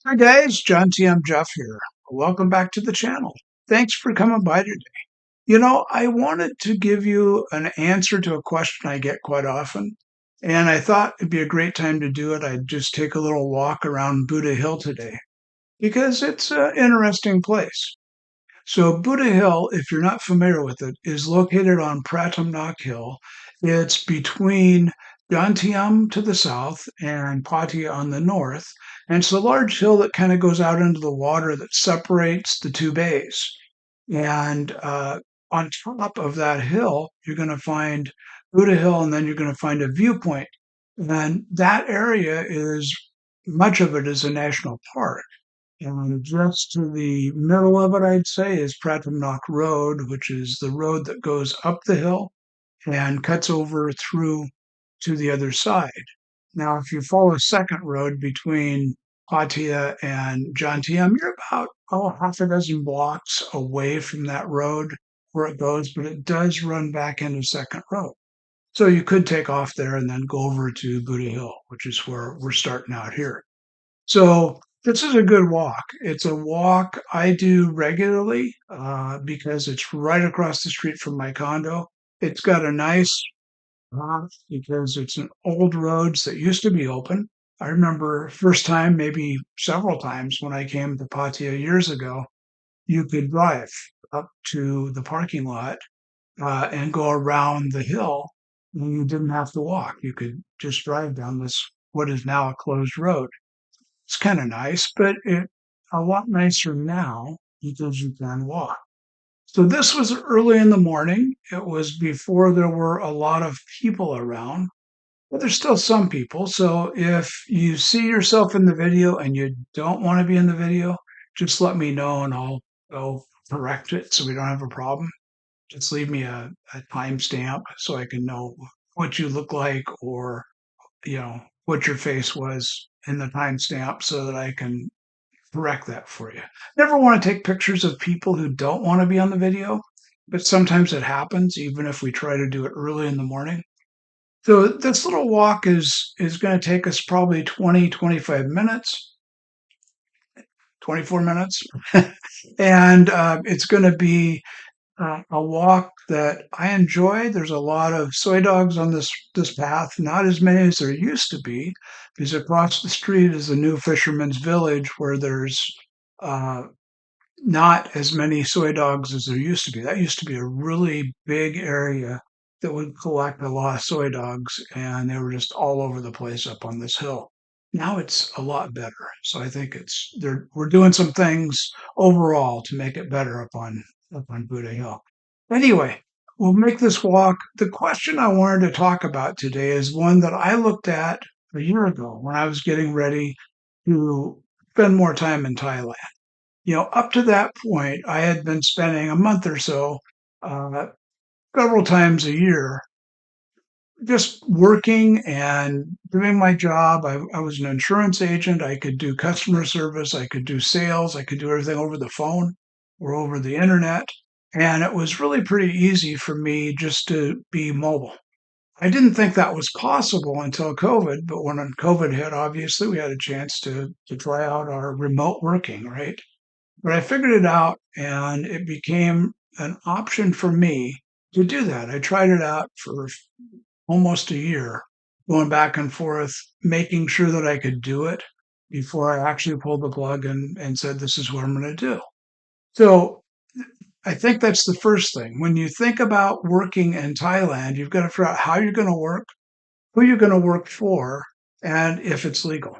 Hi guys, John T. I'm Jeff here. Welcome back to the channel. Thanks for coming by today. I wanted to give you an answer to a question I get quite often, and I thought it'd be a great time to do it. I'd just take a little walk around Buddha Hill today because it's an interesting place. So Buddha Hill, if you're not familiar with it, is located on Pratumnak Hill. It's between Jomtien to the south and Pattaya on the north. And it's a large hill that kind of goes out into the water that separates the two bays. And on top of that hill, you're going to find Buddha Hill, and then you're going to find a viewpoint. And that area is, much of it is a national park. And just to the middle of it, I'd say, is Pratumnak Road, which is the road that goes up the hill and cuts over through to the other side. Now, if you follow a second road between Pattaya and Jomtien, you're about half a dozen blocks away from that road where it goes, but it does run back into second road. So you could take off there and then go over to Buddha Hill, which is where we're starting out here. So this is a good walk. It's a walk I do regularly because it's right across the street from my condo. It's got a nice path because it's an old roads that used to be open. I remember first time, maybe several times when I came to Pattaya years ago, you could drive up to the parking lot and go around the hill. And you didn't have to walk. You could just drive down this, what is now a closed road. It's kind of nice, but it's a lot nicer now because you can walk. So this was early in the morning. It was before there were a lot of people around, but there's still some people. So if you see yourself in the video and you don't want to be in the video, just let me know and I'll correct it so we don't have a problem. Just leave me a timestamp so I can know what you look like, or what your face was in the timestamp so that I can correct that for you. Never want to take pictures of people who don't want to be on the video, but sometimes it happens, even if we try to do it early in the morning. So this little walk is going to take us probably 25 minutes, 24 minutes, and it's going to be a walk that I enjoy. There's a lot of soy dogs on this path, not as many as there used to be, because across the street is the new fisherman's village where there's uh, not as many soy dogs as there used to be. That used to be a really big area that would collect a lot of soy dogs, and they were just all over the place up on this hill. Now it's a lot better. So I think we're doing some things overall to make it better up on Buddha Hill. Anyway, we'll make this walk. The question I wanted to talk about today is one that I looked at a year ago when I was getting ready to spend more time in Thailand. Up to that point, I had been spending a month or so, uh, several times a year, just working and doing my job. I was an insurance agent. I could do customer service. I could do sales. I could do everything over the phone or over the internet. And it was really pretty easy for me just to be mobile. I didn't think that was possible until COVID, but when COVID hit, obviously we had a chance to try out our remote working, right? But I figured it out and it became an option for me to do that. I tried it out for almost a year, going back and forth, making sure that I could do it before I actually pulled the plug and said, this is what I'm going to do. So I think that's the first thing. When you think about working in Thailand, you've got to figure out how you're going to work, who you're going to work for, and if it's legal.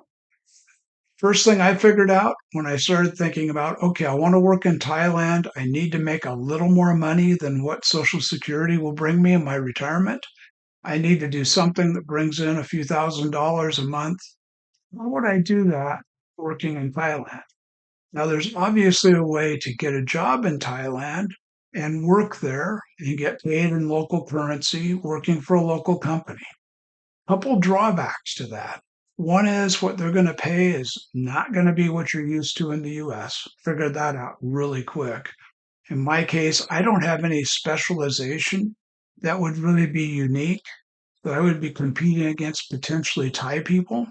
First thing I figured out when I started thinking about, okay, I want to work in Thailand. I need to make a little more money than what Social Security will bring me in my retirement. I need to do something that brings in a few $1,000s a month. How would I do that working in Thailand? Now, there's obviously a way to get a job in Thailand and work there and get paid in local currency working for a local company. Couple drawbacks to that. One is what they're going to pay is not going to be what you're used to in the US. Figured that out really quick. In my case, I don't have any specialization that would really be unique. that I would be competing against potentially Thai people.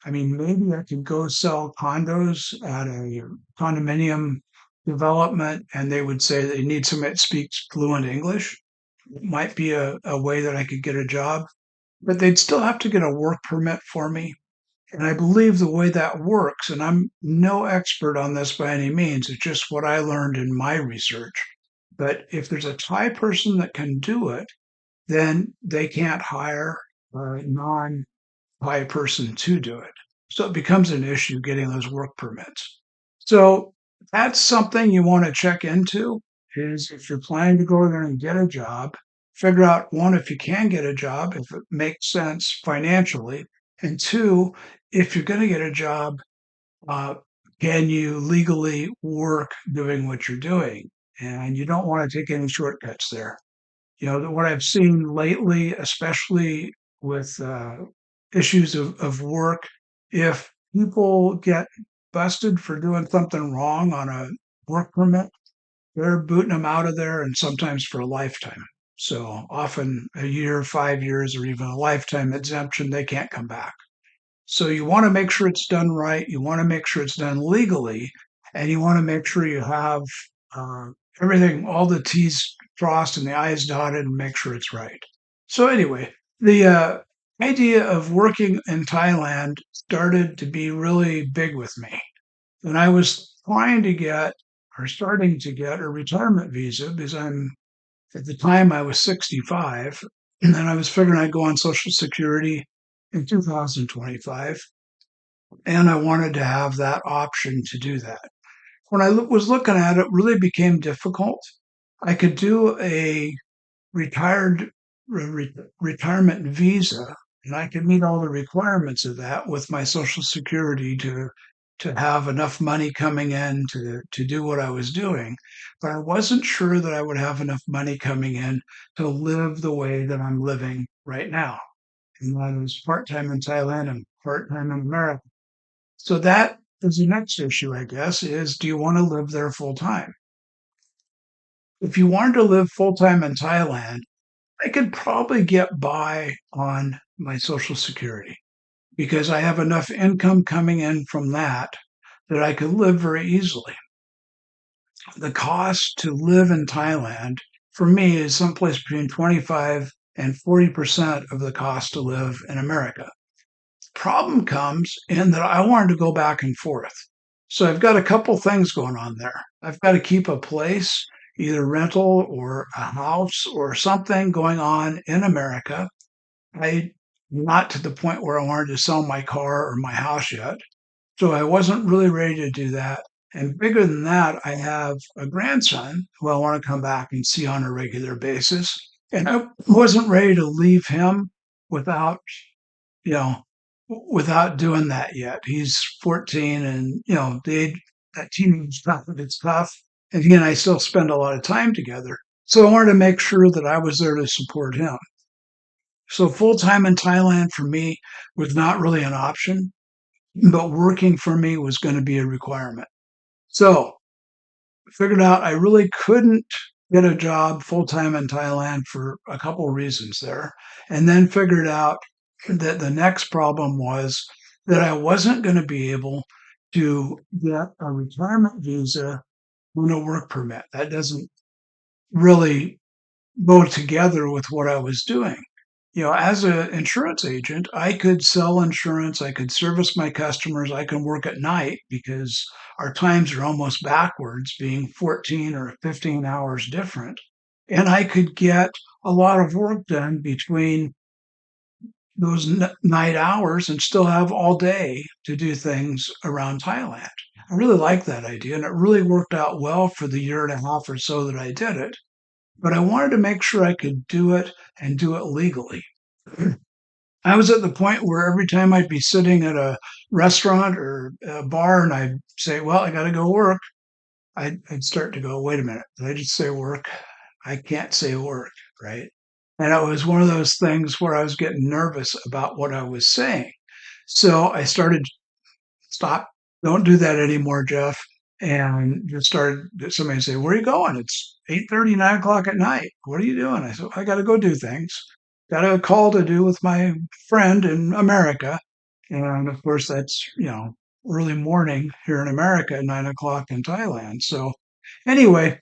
I mean, maybe I could go sell condos at a condominium development and they would say they need somebody that speaks fluent English. It might be a way that I could get a job, but they'd still have to get a work permit for me. And I believe the way that works, and I'm no expert on this by any means, it's just what I learned in my research. But if there's a Thai person that can do it, then they can't hire a non Thai person to do it. So it becomes an issue getting those work permits. So that's something you want to check into is if you're planning to go there and get a job, figure out one, if you can get a job, if it makes sense financially, and two, if you're going to get a job, uh, can you legally work doing what you're doing? And you don't want to take any shortcuts there. You know, what I've seen lately, especially with issues of work, if people get busted for doing something wrong on a work permit, they're booting them out of there and sometimes for a lifetime. So often a year, 5 years, or even a lifetime exemption, they can't come back. So you want to make sure it's done right. You want to make sure it's done legally, and you want to make sure you have uh, everything, all the T's crossed and the I's dotted, and make sure it's right. So anyway, the idea of working in Thailand started to be really big with me, and I was trying to get or starting to get a retirement visa because I'm at the time I was 65, and then I was figuring I'd go on Social Security in 2025, and I wanted to have that option to do that. When I was looking at it, it really became difficult. I could do a retired retirement visa, and I could meet all the requirements of that with my Social Security to have enough money coming in to do what I was doing. But I wasn't sure that I would have enough money coming in to live the way that I'm living right now. And that is part time in Thailand and part time in America. So that is the next issue, I guess, is do you want to live there full time? If you wanted to live full time in Thailand, I could probably get by on my Social Security because I have enough income coming in from that that I could live very easily. The cost to live in Thailand for me is someplace between 25 and 40% of the cost to live in America. Problem comes in that I wanted to go back and forth. So I've got a couple things going on there. I've got to keep a place, either rental or a house or something going on in America. I not to the point where I wanted to sell my car or my house yet. So I wasn't really ready to do that. And bigger than that, I have a grandson who I want to come back and see on a regular basis. And I wasn't ready to leave him without, you know, without doing that yet. He's 14 and, the age, that teenage stuff, it's tough. And he and I still spend a lot of time together. So I wanted to make sure that I was there to support him. So full time in Thailand for me was not really an option, but working for me was going to be a requirement. So I figured out I really couldn't get a job full time in Thailand for a couple of reasons there. And then figured out that the next problem was that I wasn't going to be able to get a retirement visa on a work permit. That doesn't really go together with what I was doing. As an insurance agent, I could sell insurance, I could service my customers, I can work at night because our times are almost backwards, being 14 or 15 hours different. And I could get a lot of work done between those night hours and still have all day to do things around Thailand. I really like that idea, and it really worked out well for the year and a half or so that I did it. But I wanted to make sure I could do it and do it legally. I was at the point where every time I'd be sitting at a restaurant or a bar and I'd say, well, I got to go work, I'd start to go, wait a minute, did I just say work? I can't say work, right? And it was one of those things where I was getting nervous about what I was saying. So I started, stop, don't do that anymore, Jeff. And just started, somebody say, where are you going? It's 8:30, 9 o'clock at night. What are you doing? I said, I got to go do things. got a call to do with my friend in America. And of course, that's, early morning here in America at 9 o'clock in Thailand. So anyway,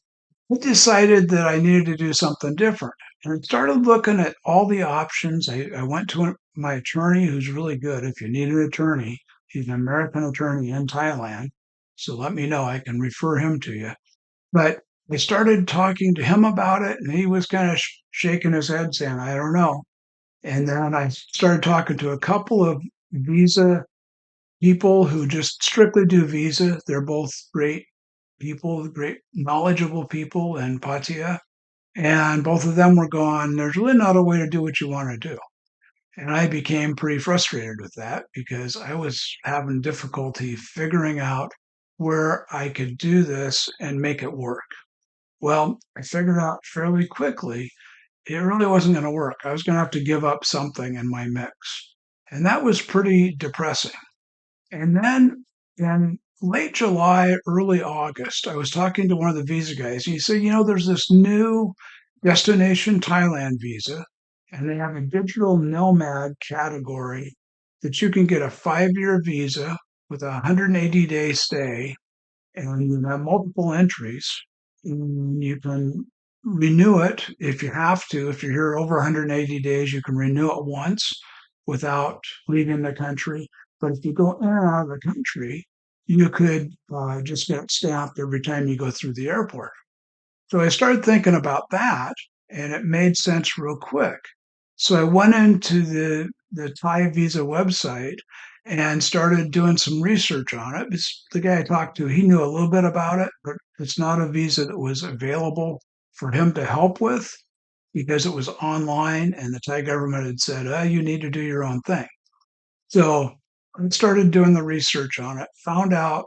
I decided that I needed to do something different and I started looking at all the options. I went to my attorney, who's really good. If you need an attorney, he's an American attorney in Thailand. So let me know. I can refer him to you. But I started talking to him about it, and he was kind of shaking his head, saying, I don't know. And then I started talking to a couple of visa people who just strictly do visa. They're both great people, great knowledgeable people in Pattaya. And both of them were going, there's really not a way to do what you want to do. And I became pretty frustrated with that because I was having difficulty figuring out where I could do this and make it work. Well, I figured out fairly quickly it really wasn't going to work. I was going to have to give up something in my mix. And that was pretty depressing. And then in late July, early August, I was talking to one of the visa guys. He said, there's this new destination Thailand visa, and they have a digital nomad category that you can get a 5-year visa with a 180-day stay, and you have multiple entries. And you can renew it if you have to. If you're here over 180 days, you can renew it once without leaving the country. But if you go in and out of the country, you could just get it stamped every time you go through the airport. So I started thinking about that, and it made sense real quick. So I went into the Thai visa website and started doing some research on it. The guy I talked to, he knew a little bit about it, but it's not a visa that was available for him to help with because it was online and the Thai government had said, you need to do your own thing. So I started doing the research on it, found out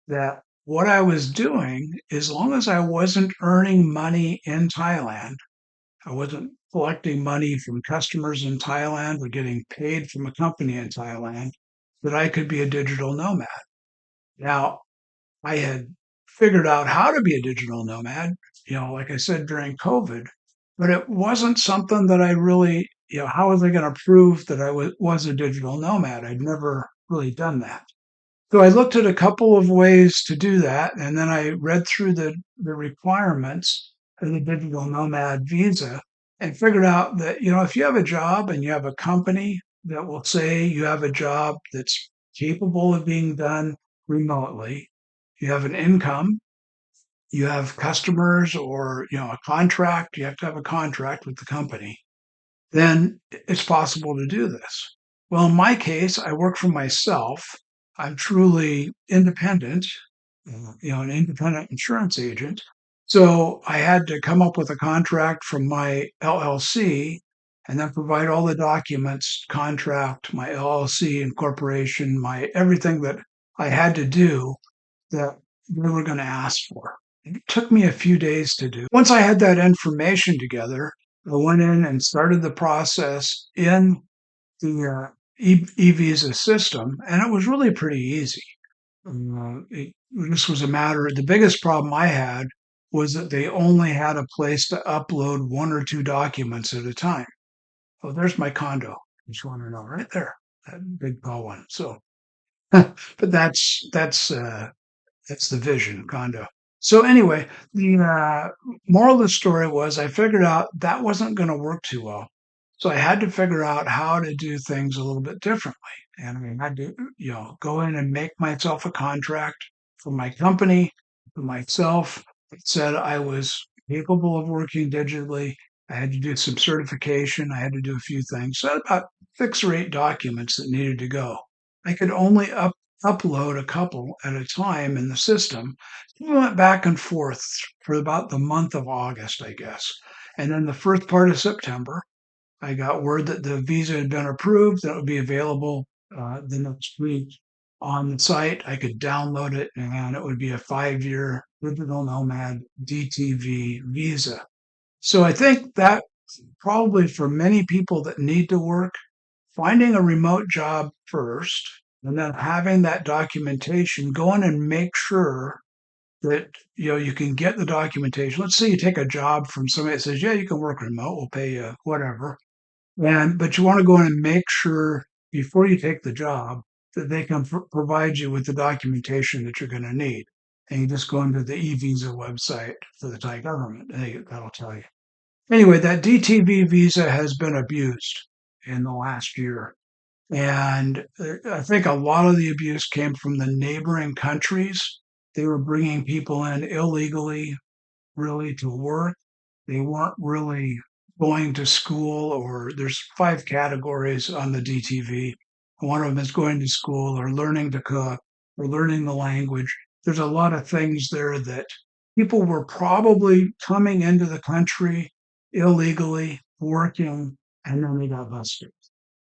that what I was doing, as long as I wasn't earning money in Thailand, I wasn't collecting money from customers in Thailand or getting paid from a company in Thailand, that I could be a digital nomad. Now, I had figured out how to be a digital nomad, like I said, during COVID, but it wasn't something that I really, how was I going to prove that I was a digital nomad? I'd never really done that. So I looked at a couple of ways to do that, and then I read through the requirements of the digital nomad visa and figured out that, if you have a job and you have a company that will say you have a job that's capable of being done remotely, you have an income, you have customers or, a contract, you have to have a contract with the company, then it's possible to do this. Well, in my case, I work for myself. I'm truly independent, an independent insurance agent. So I had to come up with a contract from my LLC and then provide all the documents, contract, my LLC incorporation, my everything that I had to do that they were going to ask for. It took me a few days to do. Once I had that information together, I went in and started the process in the e-visa system, and it was really pretty easy. This was a matter. The biggest problem I had was that they only had a place to upload one or two documents at a time. Oh, there's my condo. Just want to know right there, that big tall one. So, but that's the vision condo. So anyway, the moral of the story was I figured out that wasn't going to work too well. So I had to figure out how to do things a little bit differently. And I had to, go in and make myself a contract for my company, for myself. It said I was capable of working digitally. I had to do some certification. I had to do a few things. So I had about 6 or 8 documents that needed to go. I could only upload a couple at a time in the system. We went back and forth for about the month of August, I guess. And then the first part of September, I got word that the visa had been approved, that it would be available the next week on the site. I could download it, and it would be a 5-year digital nomad DTV visa. So I think that probably for many people that need to work, finding a remote job first, and then having that documentation, go in and make sure that you can get the documentation. Let's say you take a job from somebody that says, "Yeah, you can work remote. We'll pay you whatever." But you want to go in and make sure before you take the job that they can provide you with the documentation that you're going to need. And you just go into the e-visa website for the Thai government, and that'll tell you. Anyway, that DTV visa has been abused in the last year. And I think a lot of the abuse came from the neighboring countries. They were bringing people in illegally, really, to work. They weren't really going to school, or there's 5 categories on the DTV. One of them is going to school or learning to cook or learning the language. There's a lot of things there that people were probably coming into the country illegally, working, and then they got busted.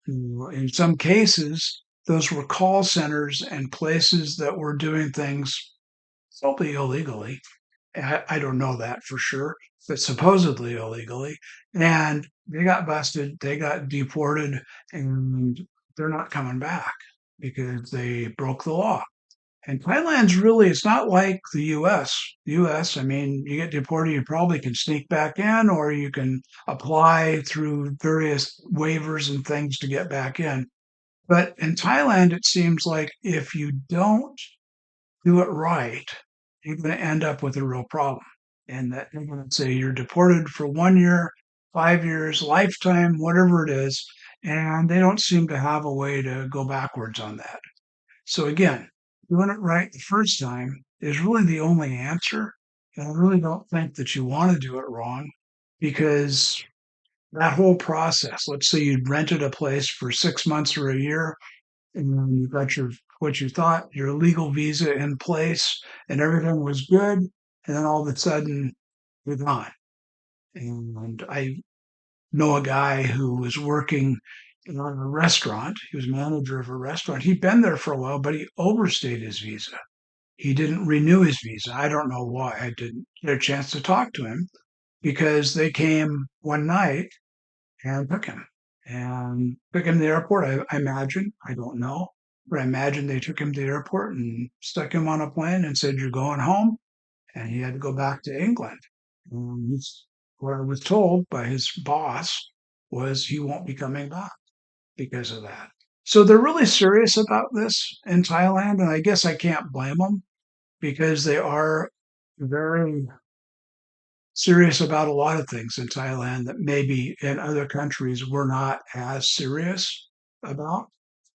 In some cases, those were call centers and places that were doing things probably illegally. I don't know that for sure, but supposedly illegally. And they got busted, they got deported, and they're not coming back because they broke the law. And Thailand's really, it's not like the US. US, I mean, you get deported, you probably can sneak back in, or you can apply through various waivers and things to get back in. But in Thailand, it seems like if you don't do it right, you're going to end up with a real problem. And that they're going to say you're deported for 1 year, 5 years, lifetime, whatever it is. And they don't seem to have a way to go backwards on that. So again, doing it right the first time is really the only answer. And I really don't think that you want to do it wrong, because that whole process, let's say you rented a place for 6 months or a year, and you got your what you thought your legal visa in place and everything was good, and then all of a sudden you're gone. And I know a guy who was working in a restaurant. He was manager of a restaurant. He'd been there for a while, but he overstayed his visa. He didn't renew his visa. I don't know why. I didn't get a chance to talk to him, because they came one night and took him to the airport. I imagine, I don't know, but I imagine they took him to the airport and stuck him on a plane and said, "You're going home." And he had to go back to England. What I was told by his boss was he won't be coming back because of that. So they're really serious about this in Thailand. And I guess I can't blame them, because they are very serious about a lot of things in Thailand that maybe in other countries we're not as serious about.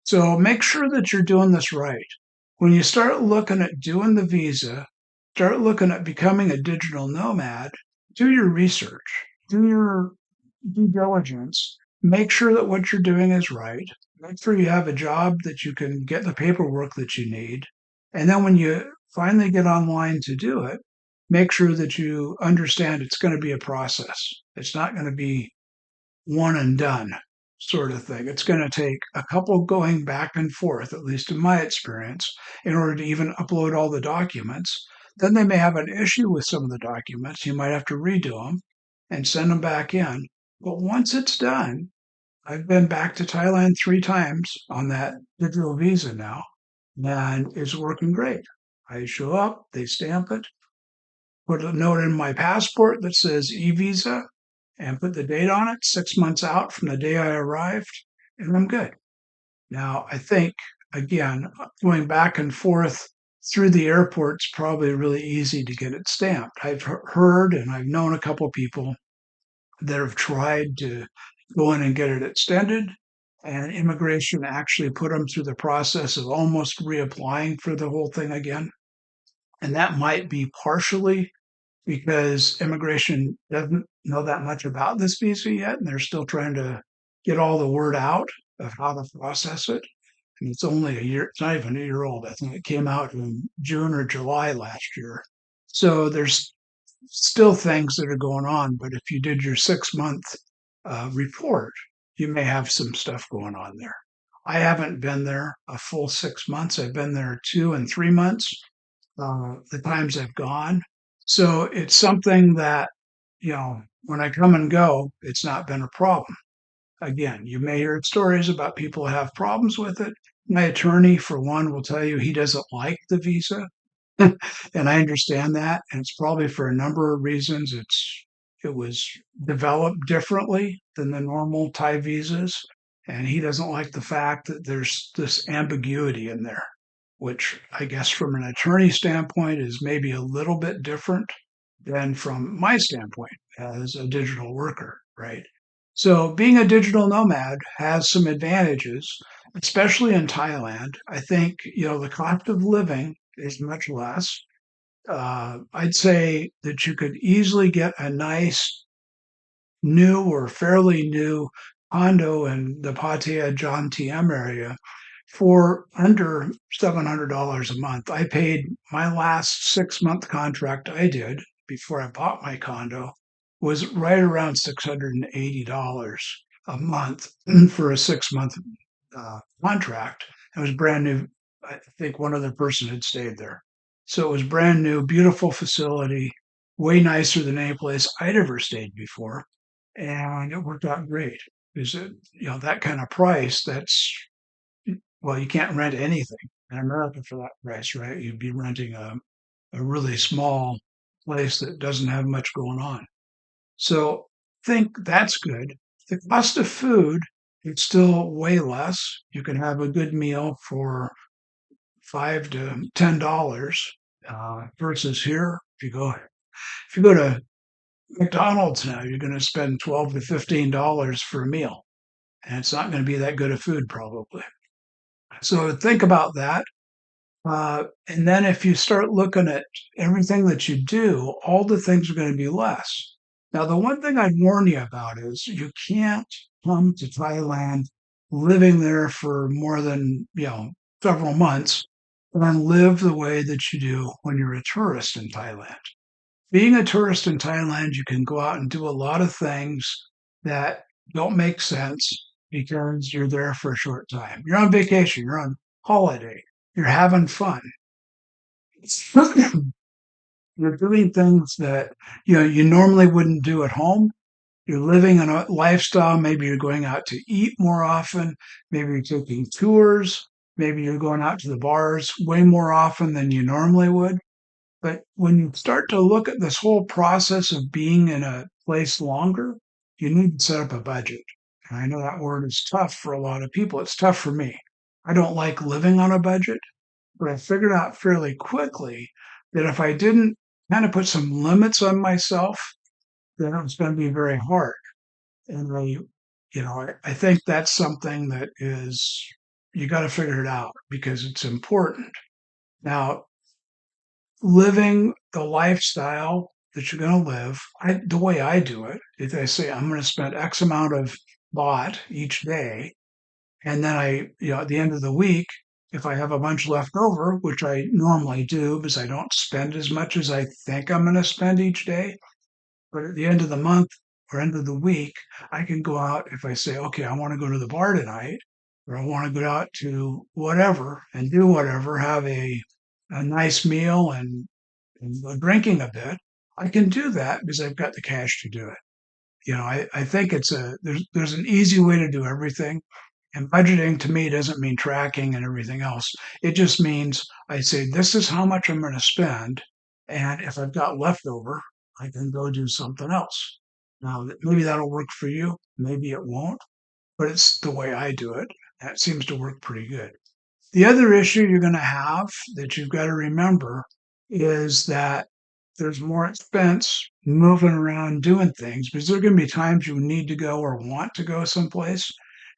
So make sure that you're doing this right. When you start looking at doing the visa, start looking at becoming a digital nomad, do your research, do your due diligence, make sure that what you're doing is right, make sure you have a job that you can get the paperwork that you need. And then when you finally get online to do it, make sure that you understand it's going to be a process. It's not going to be one and done sort of thing. It's going to take a couple going back and forth, at least in my experience, in order to even upload all the documents. Then they may have an issue with some of the documents. You might have to redo them and send them back in. But once it's done, I've been back to Thailand 3 times on that digital visa now, and it's working great. I show up, they stamp it, put a note in my passport that says e-visa, and put the date on it, 6 months out from the day I arrived, and I'm good. Now, I think, again, going back and forth through the airport's probably really easy to get it stamped. I've heard and I've known a couple people that have tried to go in and get it extended, and immigration actually put them through the process of almost reapplying for the whole thing again. And that might be partially because immigration doesn't know that much about this visa yet, and they're still trying to get all the word out of how to process it. And it's only a year, it's not even a year old. I think it came out in June or July last year. So there's still things that are going on, but if you did your 6 month report, you may have some stuff going on there. I haven't been there a full 6 months. I've been there 2 and 3 months, the times I've gone. So it's something that, when I come and go, it's not been a problem. Again, you may hear stories about people who have problems with it. My attorney, for one, will tell you he doesn't like the visa. And I understand that. And it's probably for a number of reasons. It was developed differently than the normal Thai visas, and he doesn't like the fact that there's this ambiguity in there, which I guess from an attorney standpoint is maybe a little bit different than from my standpoint as a digital worker, right? So being a digital nomad has some advantages, especially in Thailand. I think, the cost of living is much less. I'd say that you could easily get a nice new or fairly new condo in the Pattaya and Jomtien area for under $700 a month. I paid my last 6-month contract I did before I bought my condo was right around $680 a month for a 6-month contract. It was brand new. I think one other person had stayed there. So it was brand new, beautiful facility, way nicer than any place I'd ever stayed before. And it worked out great. Because that kind of price, well, you can't rent anything in America for that price, right? You'd be renting a really small place that doesn't have much going on. So think that's good. The cost of food, it's still way less. You can have a good meal for $5 to $10 versus here. If you go to McDonald's now, you're going to spend $12 to $15 for a meal, and it's not going to be that good of food probably. So think about that. And then if you start looking at everything that you do, all the things are going to be less. Now, the one thing I'd warn you about is you can't come to Thailand living there for more than, several months and live the way that you do when you're a tourist in Thailand. Being a tourist in Thailand, you can go out and do a lot of things that don't make sense because you're there for a short time. You're on vacation, you're on holiday, you're having fun. You're doing things that you normally wouldn't do at home. You're living in a lifestyle. Maybe you're going out to eat more often. Maybe you're taking tours. Maybe you're going out to the bars way more often than you normally would. But when you start to look at this whole process of being in a place longer, you need to set up a budget. And I know that word is tough for a lot of people. It's tough for me. I don't like living on a budget, but I figured out fairly quickly that if I didn't kind of put some limits on myself, then it was going to be very hard. And I think that's something that is, you got to figure it out because it's important. Now, living the lifestyle that you're going to live, the way I do it is I say I'm going to spend X amount of baht each day, and then at the end of the week, if I have a bunch left over, which I normally do because I don't spend as much as I think I'm going to spend each day, but at the end of the month or end of the week, I can go out if I say, okay, I want to go to the bar tonight, or I want to go out to whatever and do whatever, have a nice meal and drinking a bit. I can do that because I've got the cash to do it. I think there's an easy way to do everything. And budgeting to me doesn't mean tracking and everything else. It just means I say, this is how much I'm going to spend. And if I've got leftover, I can go do something else. Now, maybe that'll work for you. Maybe it won't, but it's the way I do it. That seems to work pretty good. The other issue you're going to have that you've got to remember is that there's more expense moving around doing things because there are going to be times you need to go or want to go someplace,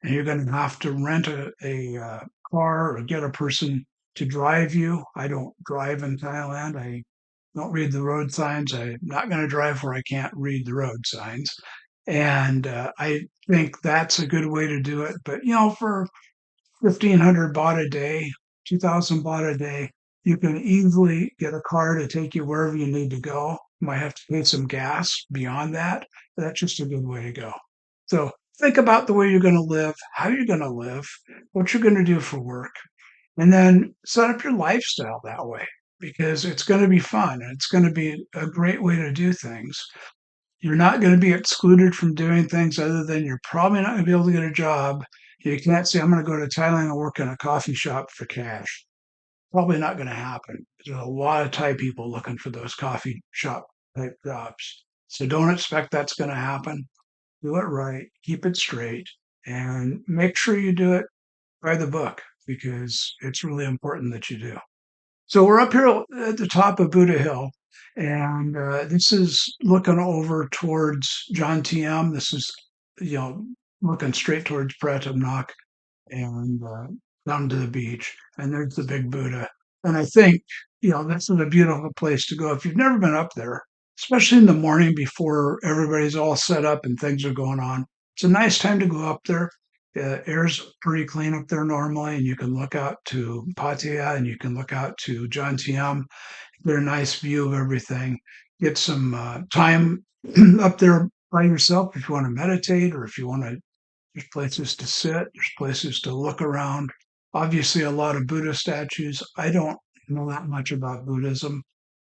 and you're going to have to rent a car or get a person to drive you. I don't drive in Thailand. I don't read the road signs. I'm not going to drive where I can't read the road signs. And I think that's a good way to do it. But, for 1,500 baht a day, 2,000 baht a day, you can easily get a car to take you wherever you need to go. You might have to pay some gas beyond that, but that's just a good way to go. So think about the way you're going to live, how you're going to live, what you're going to do for work, and then set up your lifestyle that way because it's going to be fun and it's going to be a great way to do things. You're not going to be excluded from doing things other than you're probably not going to be able to get a job. You can't say, I'm going to go to Thailand and work in a coffee shop for cash. Probably not going to happen. There's a lot of Thai people looking for those coffee shop type jobs. So don't expect that's going to happen. Do it right, keep it straight, and make sure you do it by the book because it's really important that you do. So we're up here at the top of Buddha Hill, and this is looking over towards Jomtien. This is, you know, looking straight towards Pratamnak and down to the beach. And there's the big Buddha. And I think, this is a beautiful place to go. If you've never been up there, especially in the morning before everybody's all set up and things are going on, it's a nice time to go up there. Air's pretty clean up there normally, and you can look out to Pattaya and you can look out to Jomtien, get a nice view of everything. Get some time up there by yourself if you want to meditate or if you want to. There's places to sit, there's places to look around. Obviously, a lot of Buddha statues. I don't know that much about Buddhism,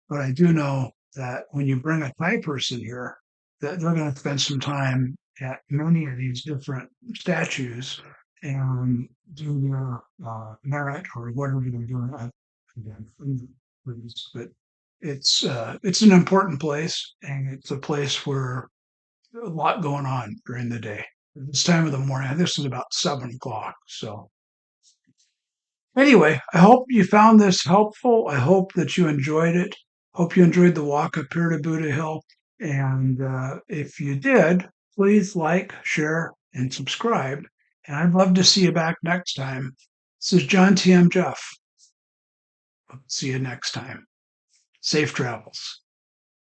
but I do know that when you bring a Thai person here, that they're going to spend some time at many of these different statues and do their merit or whatever they're doing. Again, but it's an important place, and it's a place where a lot going on during the day. This time of the morning, this is about 7 o'clock. So, anyway, I hope you found this helpful. I hope that you enjoyed it. Hope you enjoyed the walk up here to Buddha Hill. And if you did, please like, share, and subscribe. And I'd love to see you back next time. This is John T.M. Jeff. See you next time. Safe travels.